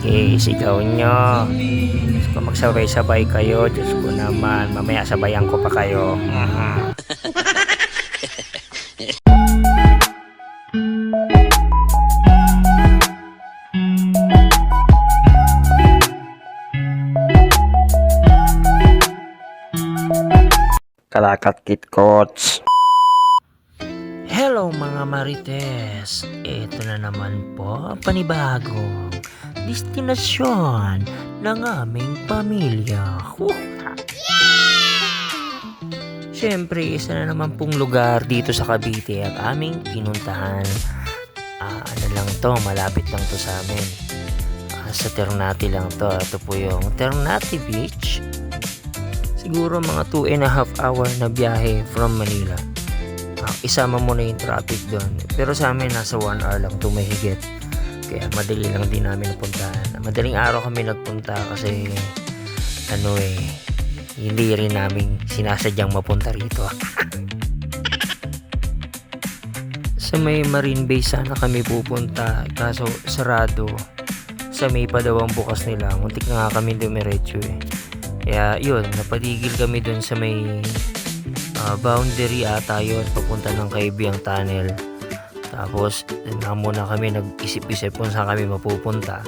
Sige, sigaw nyo. Kung magsabay-sabay kayo, Diyos ko naman, mamaya sabayan ko pa kayo. Kalakat Kit Coach. Hello mga Marites. Ito na naman po ang panibagong destinasyon ng aming pamilya. Siyempre, isa na naman pong lugar dito sa Cavite ang aming pinuntahan. Ano lang to, malapit lang to sa amin. Sa Ternate lang to. Ito po yung Ternate Beach. Siguro mga 2.5 hour na biyahe from Manila. Isama mo na yung traffic doon. Pero sa amin nasa 1 hour lang tumahigit. Kaya madali lang din namin napuntahan. Madaling araw kami nagpunta kasi hindi rin namin sinasadyang mapunta rito. Sa may Marine Bay sana kami pupunta, kaso sarado. Sa May pa daw ang bukas nila. Muntik na nga kami dumiretso eh. Kaya yun, napatigil kami dun sa may boundary ata yun, papunta ng Kaibiyang Tunnel. Tapos na muna kami nag-isip-isip kung saan kami mapupunta.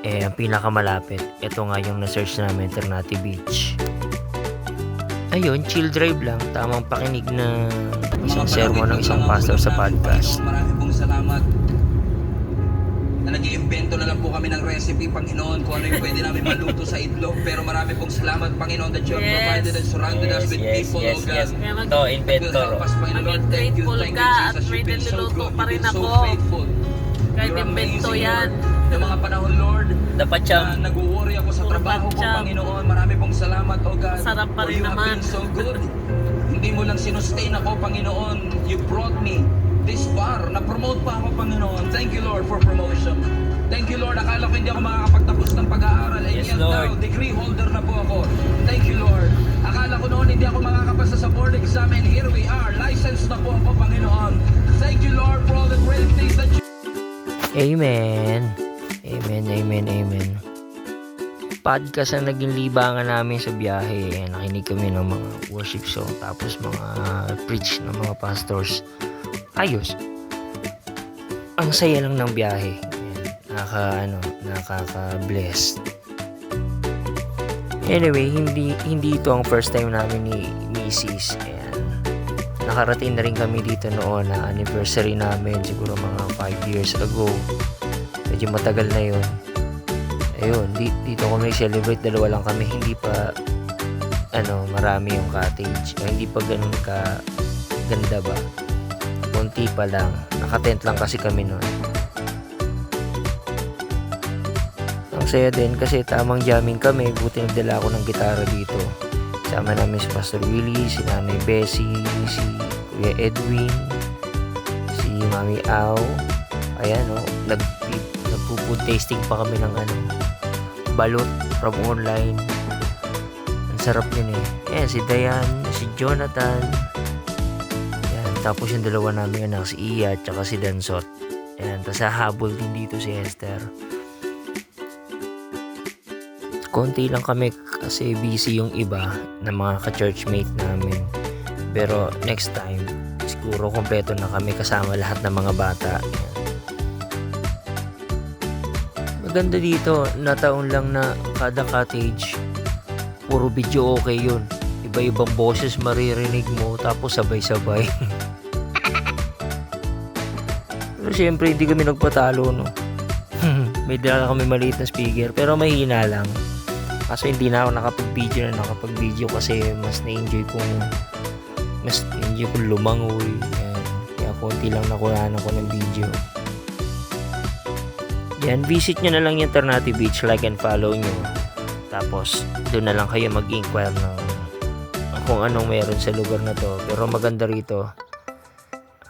Ang pinakamalapit, ito nga yung na-search namin, Ternate Beach. Ayun, chill drive lang, tamang pakinig na isang sermon ng isang pastor sa podcast. Marami pong salamat na nag-iimbento na lang po kami ng recipe, Panginoon, kung ano yung pwede namin maluto sa itlog. Pero marami pong salamat, Panginoon, that you have provided and surrounded us with people, oh God. Ito, inventor. Maging grateful ka at may niluluto pa rin ako. Kahit invento yan. Yung mga panahon, Lord, Dapat siya. na nag-worry ako sa trabaho ko, Panginoon. Marami pong salamat, oh God. Sarap pa rin For you have naman. been so good. Hindi mo lang sinustain ako, Panginoon. You brought me this far. Na-promote pa ako, Panginoon. Thank you, Lord, for promotion. Thank you, Lord. Akala ko hindi ako makakapagtapos ng pag-aaral. And Yes, yet Lord. now, degree holder na po ako. Thank you, Lord. Akala ko noon hindi ako makakapasa sa board exam. And here we are. Licensed na po ako, Panginoon. Thank you, Lord, for all the great things that you... Amen. Amen, amen, amen. Podcast ang naging libangan namin sa biyahe. Nakinig kami ng mga worship song, tapos mga preach ng mga pastors. Ayos. Ang saya lang ng biyahe. Nakaka-bless. Anyway, hindi ito ang first time namin ni Mrs. Ayan. Nakarating na rin kami dito noon na anniversary namin, siguro mga 5 years ago. Medyo matagal na yun. Ayun, dito kami celebrate, dalawa lang kami, hindi pa marami yung cottage. Hindi pa ganun ka ganda ba. Konti pa lang. Naka-tent lang kasi kami noon. Ang saya din kasi tamang jamming kami. Buti nagdala ako ng gitara dito. Sama namin si Pastor Willie, si Nanay Bessie, si Kuya Edwin, si Mami Au. Ayan nagpo-food tasting pa kami ng balot from online. Ang sarap yun eh. Ayan, si Dayan, si Jonathan. Ayan, tapos yung dalawa namin anak, si Iya at saka si Dansot. Ayan, tapos hahabol din dito si Esther. Konti lang kami kasi busy yung iba na mga ka-churchmate namin. Pero next time, siguro kompleto na kami kasama lahat ng mga bata. Ayan. Maganda dito, nataon lang na kada cottage, puro video okay yun. Iba-ibang boses maririnig mo, tapos sabay-sabay. Pero syempre, hindi kami nagpatalo, no? May dala kami maliit na speaker, pero mahina lang. Kaso hindi na ako nakapag-video kasi mas na-enjoy kong lumangoy. Ayan. Kaya konti lang nakuhaan ako ng video. Yan, visit nyo na lang yung Ternate Beach, like and follow nyo. Tapos, doon na lang kayo mag-inquire ng kung anong meron sa lugar na to. Pero maganda rito.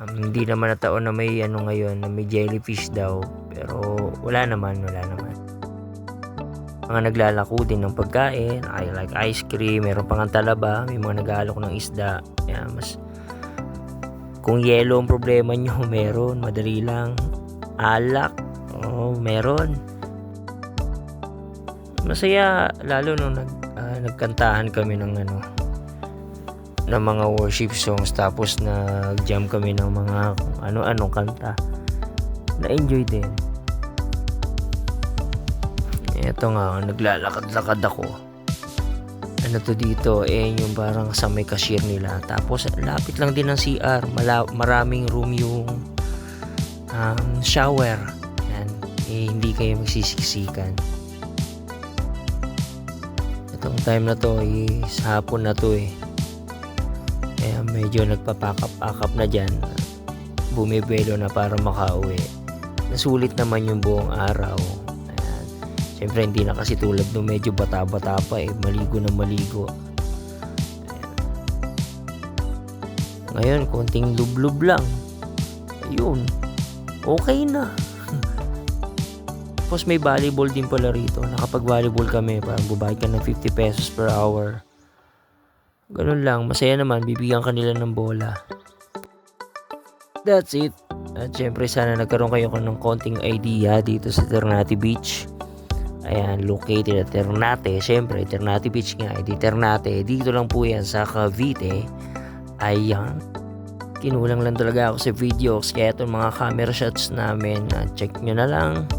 Hindi naman nataon na may ngayon, na may jellyfish daw. Pero wala naman. Mga naglalako din ng pagkain, I like ice cream, meron pang talaba, may mga nag-aalok ng isda. Kaya kung yelo ang problema nyo, meron, madali lang. Alak, meron. Masaya lalo nung nagkantahan kami ng ng mga worship songs, tapos nag-jam kami ng mga ano-anong kanta. Na-enjoy din. Eto nga, naglalakad-lakad ako. Ano to dito, yung parang sa may cashier nila. Tapos lapit lang din ng CR. Maraming room yung shower. Yan. Hindi kayo magsisiksikan. Itong time na to is hapon na to Kaya medyo nagpapakap-akap na dyan. Bumibelo na para makauwi. Nasulit naman yung buong araw. Ayan. Siyempre hindi na kasi tulad nung medyo bata-bata pa maligo na maligo. Ayan. Ngayon konting lublub lang. Ayun. Okay na. Tapos may volleyball din pala rito. Nakapag-volleyball kami. Parang bubayad ka ng 50 pesos per hour. Ganun lang. Masaya naman. Bibigyan kanila ng bola. That's it. At syempre sana nagkaroon kayo ng konting idea dito sa Ternate Beach. Ayan, located at Ternate. Syempre, Ternate Beach nga. Ternate. Dito lang po yan sa Cavite. Ayan. Kinulang lang talaga ako sa videos. Kaya itong mga camera shots namin, check nyo na lang.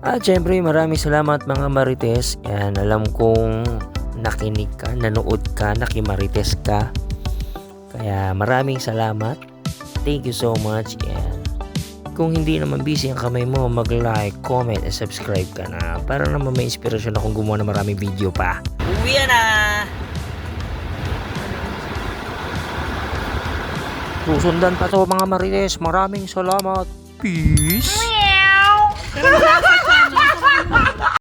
At syempre maraming salamat mga Marites. Yan, alam kong nakinig ka, nanood ka, nakimarites ka. Kaya maraming salamat. Thank you so much. Yan. Kung hindi naman busy ang kamay mo, mag-like, comment, and subscribe ka na. Para naman may inspirasyon akong gumawa ng maraming video pa. Uwi na! Susundan pa to mga Marites. Maraming salamat. Peace!